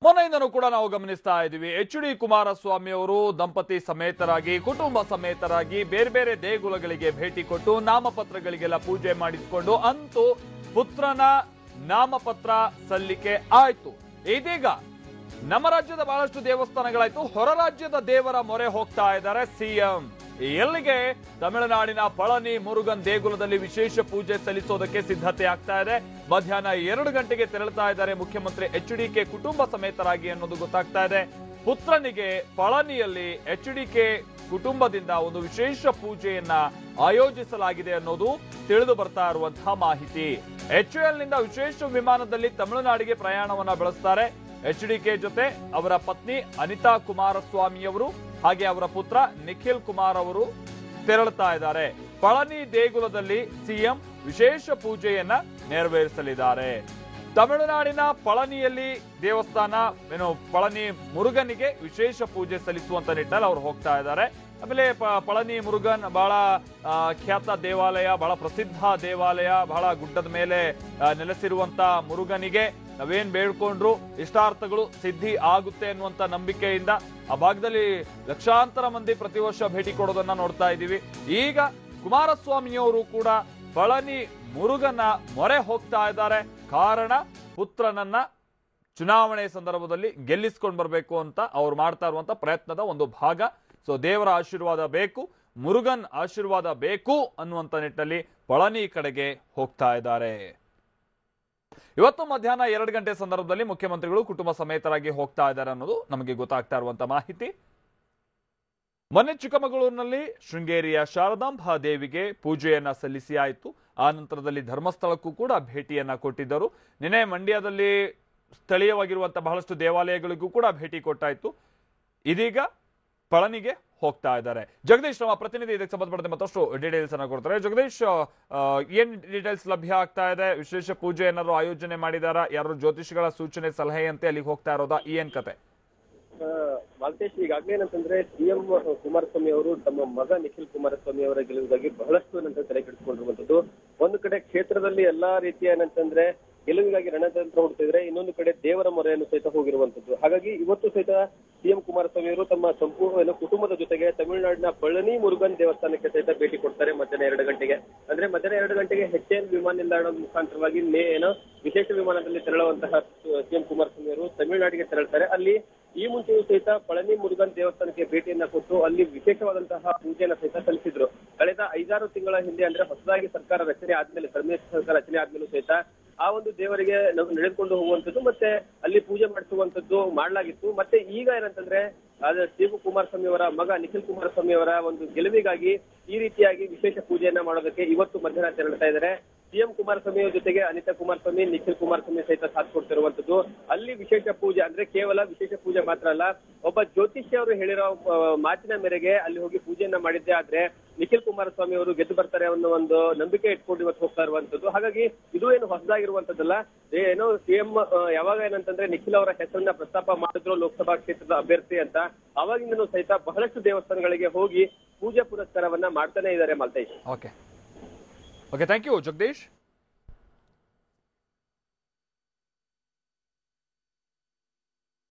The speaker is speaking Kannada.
ಮೊನ್ನೆಯಿಂದನೂ ಕೂಡ ನಾವು ಗಮನಿಸ್ತಾ ಇದ್ದೀವಿ ಎಚ್.ಡಿ. ಕುಮಾರಸ್ವಾಮಿ ಅವರು ದಂಪತಿ ಸಮೇತರಾಗಿ ಕುಟುಂಬ ಸಮೇತರಾಗಿ ಬೇರೆ ಬೇರೆ ದೇಗುಲಗಳಿಗೆ ಭೇಟಿ ಕೊಟ್ಟು ನಾಮಪತ್ರಗಳಿಗೆಲ್ಲ ಪೂಜೆ ಮಾಡಿಸಿಕೊಂಡು ಅಂತೂ ಪುತ್ರನ ನಾಮಪತ್ರ ಸಲ್ಲಿಕೆ ಆಯ್ತು. ಇದೀಗ ನಮ್ಮ ರಾಜ್ಯದ ಬಹಳಷ್ಟು ದೇವಸ್ಥಾನಗಳಾಯ್ತು, ಹೊರ ರಾಜ್ಯದ ದೇವರ ಮೊರೆ ಹೋಗ್ತಾ ಇದ್ದಾರೆ ಸಿಎಂ. ಎಲ್ಲಿಗೆ? ತಮಿಳುನಾಡಿನ ಪಳನಿ ಮುರುಗನ್ ದೇಗುಲದಲ್ಲಿ ವಿಶೇಷ ಪೂಜೆ ಸಲ್ಲಿಸೋದಕ್ಕೆ ಸಿದ್ಧತೆ ಆಗ್ತಾ ಇದೆ. ಮಧ್ಯಾಹ್ನ 2 ಗಂಟೆಗೆ ತೆರಳುತ್ತಾ ಇದ್ದಾರೆ ಮುಖ್ಯಮಂತ್ರಿ ಎಚ್.ಡಿ.ಕೆ ಕುಟುಂಬ ಸಮೇತರಾಗಿ ಅನ್ನೋದು ಗೊತ್ತಾಗ್ತಾ ಇದೆ. ಪುತ್ರನಿಗೆ ಪಳನಿಯಲ್ಲಿ ಎಚ್.ಡಿ.ಕೆ ಕುಟುಂಬದಿಂದ ಒಂದು ವಿಶೇಷ ಪೂಜೆಯನ್ನ ಆಯೋಜಿಸಲಾಗಿದೆ ಅನ್ನೋದು ತಿಳಿದು ಬರ್ತಾ ಇರುವಂತಹ ಮಾಹಿತಿ. HAL ನಿಂದ ವಿಶೇಷ ವಿಮಾನದಲ್ಲಿ ತಮಿಳುನಾಡಿಗೆ ಪ್ರಯಾಣವನ್ನ ಬೆಳೆಸ್ತಾರೆ. ಎಚ್.ಡಿ.ಕೆ ಜೊತೆ ಅವರ ಪತ್ನಿ ಅನಿತಾ ಕುಮಾರಸ್ವಾಮಿ ಅವರು ಹಾಗೆ ಅವರ ಪುತ್ರ ನಿಖಿಲ್ ಕುಮಾರ್ ಅವರು ತೆರಳುತ್ತಾ ಇದ್ದಾರೆ. ಪಳನಿ ದೇಗುಲದಲ್ಲಿ ಸಿಎಂ ವಿಶೇಷ ಪೂಜೆಯನ್ನ ನೆರವೇರಿಸಲಿದ್ದಾರೆ. ತಮಿಳುನಾಡಿನ ಪಳನಿಯಲ್ಲಿ ದೇವಸ್ಥಾನ ಪಳನಿ ಮುರುಗನಿಗೆ ವಿಶೇಷ ಪೂಜೆ ಸಲ್ಲಿಸುವಂತ ನಿಟ್ಟಿನಲ್ಲಿ ಅವರು ಹೋಗ್ತಾ ಇದ್ದಾರೆ. ಆಮೇಲೆ ಪಳನಿ ಮುರುಗನ್ ಬಹಳ ಖ್ಯಾತ ದೇವಾಲಯ, ಬಹಳ ಪ್ರಸಿದ್ಧ ದೇವಾಲಯ, ಬಹಳ ಗುಡ್ಡದ ಮೇಲೆ ನೆಲೆಸಿರುವಂತ ಮುರುಗನಿಗೆ ನಾವೇನ್ ಬೇಡ್ಕೊಂಡ್ರು ಇಷ್ಟಾರ್ಥಗಳು ಸಿದ್ಧಿ ಆಗುತ್ತೆ ಅನ್ನುವಂತ ನಂಬಿಕೆಯಿಂದ ಆ ಭಾಗದಲ್ಲಿ ಲಕ್ಷಾಂತರ ಮಂದಿ ಪ್ರತಿ ವರ್ಷ ಭೇಟಿ ಕೊಡೋದನ್ನ ನೋಡ್ತಾ ಇದ್ದೀವಿ. ಈಗ ಕುಮಾರಸ್ವಾಮಿಯವರು ಕೂಡ ಪಳನಿ ಮುರುಗನ ಮೊರೆ ಹೋಗ್ತಾ ಇದ್ದಾರೆ. ಕಾರಣ ಪುತ್ರನನ್ನ ಚುನಾವಣೆ ಸಂದರ್ಭದಲ್ಲಿ ಗೆಲ್ಲಿಸ್ಕೊಂಡು ಬರಬೇಕು ಅಂತ ಅವ್ರು ಮಾಡ್ತಾ ಇರುವಂತ ಪ್ರಯತ್ನದ ಒಂದು ಭಾಗ. ಸೊ ದೇವರ ಆಶೀರ್ವಾದ ಬೇಕು, ಮುರುಗನ್ ಆಶೀರ್ವಾದ ಬೇಕು ಅನ್ನುವಂತ ನಿಟ್ಟಿನಲ್ಲಿ ಪಳನಿ ಕಡೆಗೆ ಹೋಗ್ತಾ ಇದ್ದಾರೆ. ಇವತ್ತು ಮಧ್ಯಾಹ್ನ 2 ಗಂಟೆ ಸಂದರ್ಭದಲ್ಲಿ ಮುಖ್ಯಮಂತ್ರಿಗಳು ಕುಟುಂಬ ಸಮೇತರಾಗಿ ಹೋಗ್ತಾ ಇದ್ದಾರೆ ಅನ್ನೋದು ನಮಗೆ ಗೊತ್ತಾಗ್ತಾ ಇರುವಂತ ಮಾಹಿತಿ. ಮೊನ್ನೆ ಚಿಕ್ಕಮಗಳೂರಿನಲ್ಲಿ ಶೃಂಗೇರಿಯ ಶಾರದಾಂಬಾ ದೇವಿಗೆ ಪೂಜೆಯನ್ನ ಸಲ್ಲಿಸಿ ಆಯಿತು. ಆ ನಂತರದಲ್ಲಿ ಧರ್ಮಸ್ಥಳಕ್ಕೂ ಕೂಡ ಭೇಟಿಯನ್ನ ಕೊಟ್ಟಿದ್ದರು. ನಿನ್ನೆ ಮಂಡ್ಯದಲ್ಲಿ ಸ್ಥಳೀಯವಾಗಿರುವಂತಹ ಬಹಳಷ್ಟು ದೇವಾಲಯಗಳಿಗೂ ಕೂಡ ಭೇಟಿ ಕೊಟ್ಟಾಯಿತು. ಇದೀಗ ಪಳನಿಗೆ ಹೋಗ್ತಾ ಇದ್ದಾರೆ. ಜಗದೀಶ್ ನಮ್ಮ ಪ್ರತಿನಿಧಿ ಇದಕ್ಕೆ ಸಂಬಂಧಪಟ್ಟಂತೆ ಮತ್ತಷ್ಟು ಡೀಟೇಲ್ಸ್ ಅನ್ನ ಕೊಡ್ತಾರೆ. ಜಗದೀಶ್, ಏನ್ ಡೀಟೇಲ್ಸ್ ಲಭ್ಯ ಆಗ್ತಾ ಇದೆ? ವಿಶೇಷ ಪೂಜೆ ಏನಾದ್ರು ಆಯೋಜನೆ ಮಾಡಿದಾರಾ? ಯಾರು ಜ್ಯೋತಿಷಿಗಳ ಸೂಚನೆ ಸಲಹೆಯಂತೆ ಅಲ್ಲಿಗೆ ಹೋಗ್ತಾ ಇರೋದಾ? ಏನ್ ಕತೆ? ಮಾಲ್ತೇಶ್, ಈಗಾಗಲೇ ಏನಂತಂದ್ರೆ ಸಿಎಂ ಕುಮಾರಸ್ವಾಮಿ ಅವರು ತಮ್ಮ ಮಗ ನಿಖಿಲ್ ಕುಮಾರಸ್ವಾಮಿ ಅವರ ಗೆಲುವಿಗಾಗಿ ಬಹಳಷ್ಟು ಏನಂತ ತಲೆ ಕೆಡಿಸಿಕೊಂಡಿರುವಂತದ್ದು. ಒಂದು ಕಡೆ ಕ್ಷೇತ್ರದಲ್ಲಿ ಎಲ್ಲಾ ರೀತಿಯ ಏನಂತಂದ್ರೆ ಗೆಲುವಿಗಾಗಿ ರಣತಂತ್ರ ಹುಡುಕಿದ್ರೆ, ಇನ್ನೊಂದು ಕಡೆ ದೇವರ ಮೊರೆಯನ್ನು ಸಹಿತ ಹೋಗಿರುವಂತದ್ದು. ಹಾಗಾಗಿ ಇವತ್ತು ಸಹಿತ ಸಿಎಂ ಕುಮಾರಸ್ವಾಮಿ ಅವರು ತಮ್ಮ ಸಂಪೂರ್ಣ ಕುಟುಂಬದ ಜೊತೆಗೆ ತಮಿಳುನಾಡಿನ ಪಳನಿ ಮುರುಗನ್ ದೇವಸ್ಥಾನಕ್ಕೆ ಸಹಿತ ಭೇಟಿ ಕೊಡ್ತಾರೆ ಮಧ್ಯಾಹ್ನ 2 ಗಂಟೆಗೆ. ಅಂದ್ರೆ ಮಧ್ಯಾಹ್ನ 2 ಗಂಟೆಗೆ HAL ವಿಮಾನ ನಿಲ್ದಾಣದ ಮುಖಾಂತರವಾಗಿ ವಿಶೇಷ ವಿಮಾನದಲ್ಲಿ ತೆರಳುವಂತಹ ಸಿಎಂ ಕುಮಾರಸ್ವಾಮಿ ಅವರು ತಮಿಳುನಾಡಿಗೆ ತೆರಳುತ್ತಾರೆ. ಅಲ್ಲಿ ಈ ಮುಂಚೆಯೂ ಸಹಿತ ಪಳನಿ ಮುರುಗನ್ ದೇವಸ್ಥಾನಕ್ಕೆ ಭೇಟಿಯನ್ನ ಕೊಟ್ಟು ಅಲ್ಲಿ ವಿಶೇಷವಾದಂತಹ ಪೂಜೆಯನ್ನು ಸಹಿತ ಸಲ್ಲಿಸಿದ್ರು. ಕಳೆದ 5-6 ತಿಂಗಳ ಹಿಂದೆ, ಅಂದ್ರೆ ಹೊಸದಾಗಿ ಸರ್ಕಾರ ರಚನೆ ಆದ್ಮೇಲೆ, ಸಮ್ಮಿಶ್ರ ಸರ್ಕಾರ ರಚನೆ ಆದ್ಮೇಲೂ ಸಹಿತ ಆ ಒಂದು ದೇವರಿಗೆ ನಡೆದುಕೊಂಡು ಹೋಗುವಂತದ್ದು ಮತ್ತೆ ಅಲ್ಲಿ ಪೂಜೆ ಮಾಡಿಸುವಂತದ್ದು ಮಾಡಲಾಗಿತ್ತು. ಮತ್ತೆ ಈಗ ಏನಂತಂದ್ರೆ ಸಿಎಂ ಕುಮಾರಸ್ವಾಮಿ ಅವರ ಮಗ ನಿಖಿಲ್ ಕುಮಾರಸ್ವಾಮಿ ಅವರ ಒಂದು ಗೆಲುವಿಗಾಗಿ ಈ ರೀತಿಯಾಗಿ ವಿಶೇಷ ಪೂಜೆಯನ್ನ ಮಾಡೋದಕ್ಕೆ ಇವತ್ತು ಮಧ್ಯಾಹ್ನ ತೆರಳುತ್ತಾ ಇದ್ದಾರೆ. ಸಿಎಂ ಕುಮಾರಸ್ವಾಮಿ ಜೊತೆಗೆ ಅನಿತಾ ಕುಮಾರಸ್ವಾಮಿ, ನಿಖಿಲ್ ಕುಮಾರಸ್ವಾಮಿ ಸಹಿತ ಸಾಥ್ ಕೊಡ್ತಿರುವಂತದ್ದು. ಅಲ್ಲಿ ವಿಶೇಷ ಪೂಜೆ ಅಂದ್ರೆ ಕೇವಲ ವಿಶೇಷ ಪೂಜೆ ಮಾತ್ರ ಅಲ್ಲ, ಒಬ್ಬ ಜ್ಯೋತಿಷ್ಯ ಅವರು ಹೇಳಿರೋ ಮಾತಿನ ಮೇರೆಗೆ ಅಲ್ಲಿ ಹೋಗಿ ಪೂಜೆಯನ್ನ ಮಾಡಿದ್ದೆ ಆದ್ರೆ ನಿಖಿಲ್ ಕುಮಾರಸ್ವಾಮಿ ಅವರು ಗೆದ್ದು ಬರ್ತಾರೆ ಅನ್ನೋ ಒಂದು ನಂಬಿಕೆ ಇಟ್ಕೊಂಡು ಇವತ್ತು ಹೋಗ್ತಾ ಇರುವಂತದ್ದು. ಹಾಗಾಗಿ ಇದು ಏನು ಹೊಸದಾಗಿರುವಂತದ್ದಲ್ಲ. ಏನೋ ಸಿಎಂ ಯಾವಾಗ ಏನಂತಂದ್ರೆ ನಿಖಿಲ್ ಅವರ ಹೆಸರನ್ನ ಪ್ರಸ್ತಾಪ ಮಾಡಿದ್ರು ಲೋಕಸಭಾ ಕ್ಷೇತ್ರದ ಅಭ್ಯರ್ಥಿ ಅಂತ, ಅವಾಗಿಂದನೂ ಸಹಿತ ಬಹಳಷ್ಟು ದೇವಸ್ಥಾನಗಳಿಗೆ ಹೋಗಿ ಪೂಜೆ ಪುರಸ್ಕಾರವನ್ನ ಮಾಡ್ತಾನೆ ಇದ್ದಾರೆ Maltesh. Okay, thank you Jagadish.